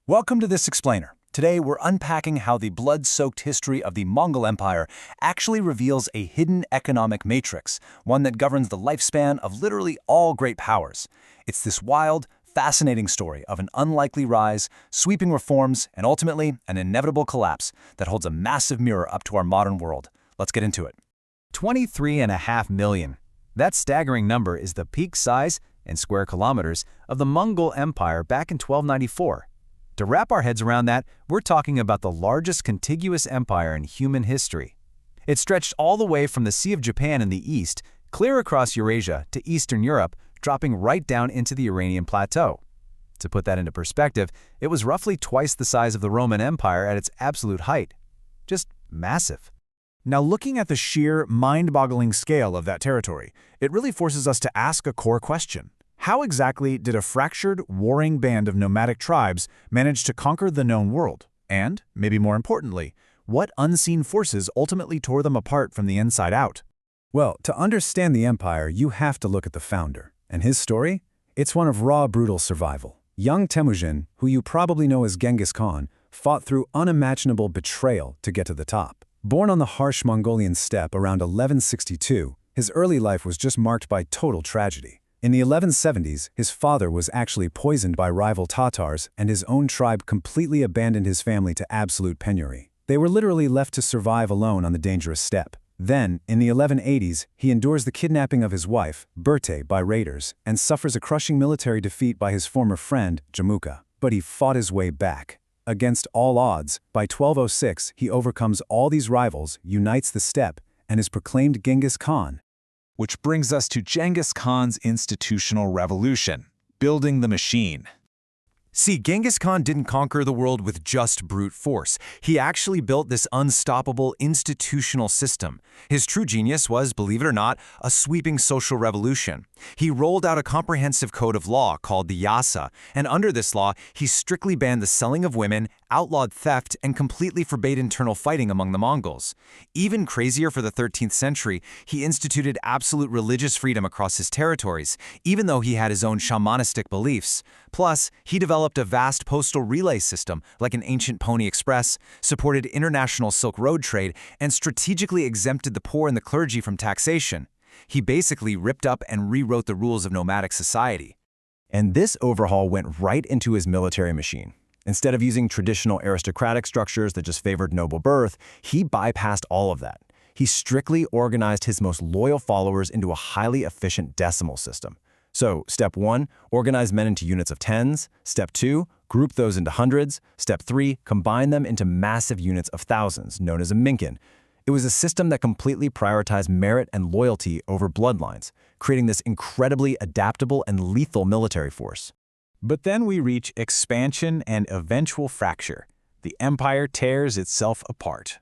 Welcome to this explainer. Today we're unpacking how the blood-soaked history of the Mongol Empire actually reveals a hidden economic matrix, one that governs the lifespan of literally all great powers. It's this wild, fascinating story of an unlikely rise, sweeping reforms, and ultimately an inevitable collapse that holds a massive mirror up to our modern world. Let's get into it. 23.5 million. That staggering number is the peak size, in square kilometers, of the Mongol Empire back in 1294. To wrap our heads around that, we're talking about the largest contiguous empire in human history. It stretched all the way from the Sea of Japan in the east, clear across Eurasia to Eastern Europe, dropping right down into the Iranian plateau. To put that into perspective, it was roughly twice the size of the Roman Empire at its absolute height. Just massive. Now, looking at the sheer, mind-boggling scale of that territory, it really forces us to ask a core question. How exactly did a fractured, warring band of nomadic tribes manage to conquer the known world? And, maybe more importantly, what unseen forces ultimately tore them apart from the inside out? Well, to understand the empire, you have to look at the founder. And his story? It's one of raw, brutal survival. Young Temujin, who you probably know as Genghis Khan, fought through unimaginable betrayal to get to the top. Born on the harsh Mongolian steppe around 1162, his early life was just marked by total tragedy. In the 1170s, his father was actually poisoned by rival Tatars, and his own tribe completely abandoned his family to absolute penury. They were literally left to survive alone on the dangerous steppe. Then, in the 1180s, he endures the kidnapping of his wife, Berte, by raiders, and suffers a crushing military defeat by his former friend, Jamuka. But he fought his way back. Against all odds, by 1206, he overcomes all these rivals, unites the steppe, and is proclaimed Genghis Khan. Which brings us to Genghis Khan's institutional revolution, building the machine. See, Genghis Khan didn't conquer the world with just brute force. He actually built this unstoppable institutional system. His true genius was, believe it or not, a sweeping social revolution. He rolled out a comprehensive code of law called the Yasa, and under this law, he strictly banned the selling of women, outlawed theft, and completely forbade internal fighting among the Mongols. Even crazier for the 13th century, he instituted absolute religious freedom across his territories, even though he had his own shamanistic beliefs. Plus, he developed a vast postal relay system, like an ancient Pony Express, supported international Silk Road trade, and strategically exempted the poor and the clergy from taxation. He basically ripped up and rewrote the rules of nomadic society. And this overhaul went right into his military machine. Instead of using traditional aristocratic structures that just favored noble birth, he bypassed all of that. He strictly organized his most loyal followers into a highly efficient decimal system. So, step 1, organize men into units of tens. Step 2, group those into hundreds. Step 3, combine them into massive units of thousands, known as a minkin. It was a system that completely prioritized merit and loyalty over bloodlines, creating this incredibly adaptable and lethal military force. But then we reach expansion and eventual fracture. The empire tears itself apart.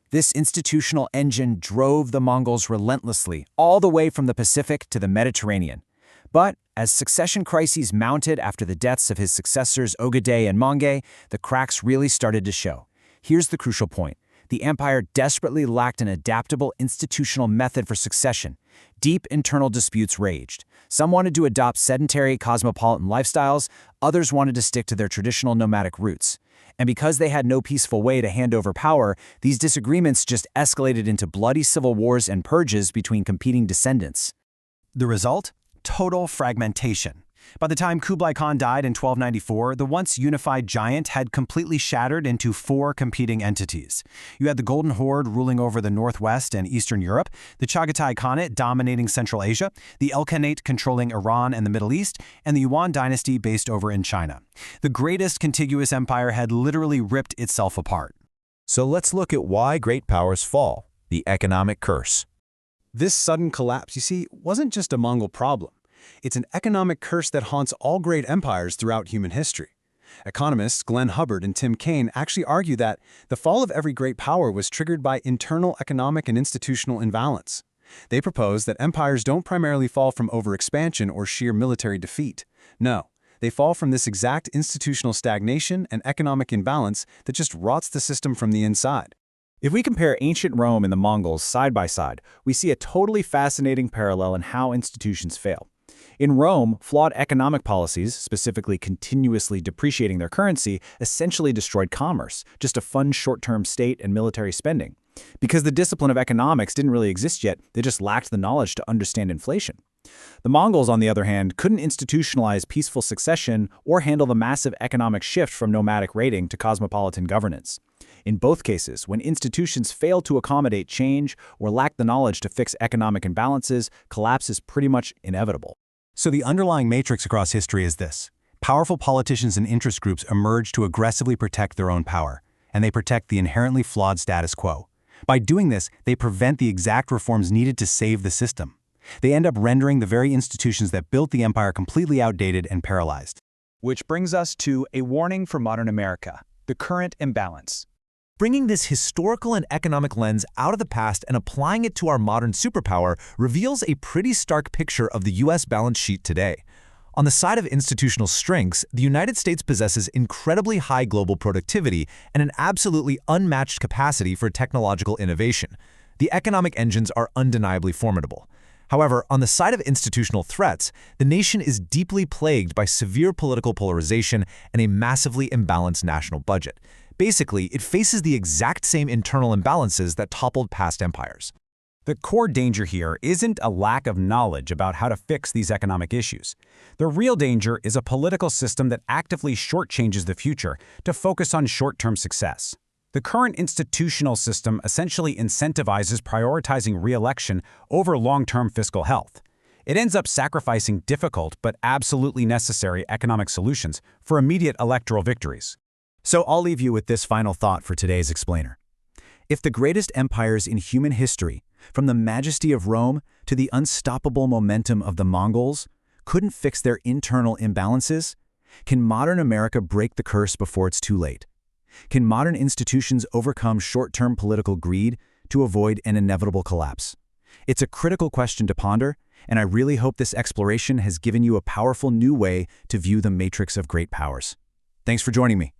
This institutional engine drove the Mongols relentlessly, all the way from the Pacific to the Mediterranean. But as succession crises mounted after the deaths of his successors Ogedei and Mongay, the cracks really started to show. Here's the crucial point. The empire desperately lacked an adaptable institutional method for succession. Deep internal disputes raged. Some wanted to adopt sedentary, cosmopolitan lifestyles, others wanted to stick to their traditional nomadic roots. And because they had no peaceful way to hand over power, these disagreements just escalated into bloody civil wars and purges between competing descendants. The result? Total fragmentation. By the time Kublai Khan died in 1294, the once unified giant had completely shattered into 4 competing entities. You had the Golden Horde ruling over the northwest and eastern Europe, the Chagatai Khanate dominating Central Asia, the Ilkhanate controlling Iran and the Middle East, and the Yuan dynasty based over in China. The greatest contiguous empire had literally ripped itself apart. So let's look at why great powers fall, the economic curse. This sudden collapse, you see, wasn't just a Mongol problem. It's an economic curse that haunts all great empires throughout human history. Economists Glenn Hubbard and Tim Kaine actually argue that the fall of every great power was triggered by internal economic and institutional imbalance. They propose that empires don't primarily fall from overexpansion or sheer military defeat. No, they fall from this exact institutional stagnation and economic imbalance that just rots the system from the inside. If we compare ancient Rome and the Mongols side by side, we see a totally fascinating parallel in how institutions fail. In Rome, flawed economic policies, specifically continuously depreciating their currency, essentially destroyed commerce, just to fund short-term state and military spending. Because the discipline of economics didn't really exist yet, they just lacked the knowledge to understand inflation. The Mongols, on the other hand, couldn't institutionalize peaceful succession or handle the massive economic shift from nomadic raiding to cosmopolitan governance. In both cases, when institutions fail to accommodate change or lack the knowledge to fix economic imbalances, collapse is pretty much inevitable. So the underlying matrix across history is this. Powerful politicians and interest groups emerge to aggressively protect their own power, and they protect the inherently flawed status quo. By doing this, they prevent the exact reforms needed to save the system. They end up rendering the very institutions that built the empire completely outdated and paralyzed. Which brings us to a warning for modern America, the current imbalance. Bringing this historical and economic lens out of the past and applying it to our modern superpower reveals a pretty stark picture of the U.S. balance sheet today. On the side of institutional strengths, the United States possesses incredibly high global productivity and an absolutely unmatched capacity for technological innovation. The economic engines are undeniably formidable. However, on the side of institutional threats, the nation is deeply plagued by severe political polarization and a massively imbalanced national budget. Basically, it faces the exact same internal imbalances that toppled past empires. The core danger here isn't a lack of knowledge about how to fix these economic issues. The real danger is a political system that actively shortchanges the future to focus on short-term success. The current institutional system essentially incentivizes prioritizing re-election over long-term fiscal health. It ends up sacrificing difficult but absolutely necessary economic solutions for immediate electoral victories. So I'll leave you with this final thought for today's explainer. If the greatest empires in human history, from the majesty of Rome to the unstoppable momentum of the Mongols, couldn't fix their internal imbalances, can modern America break the curse before it's too late? Can modern institutions overcome short-term political greed to avoid an inevitable collapse? It's a critical question to ponder, and I really hope this exploration has given you a powerful new way to view the matrix of great powers. Thanks for joining me.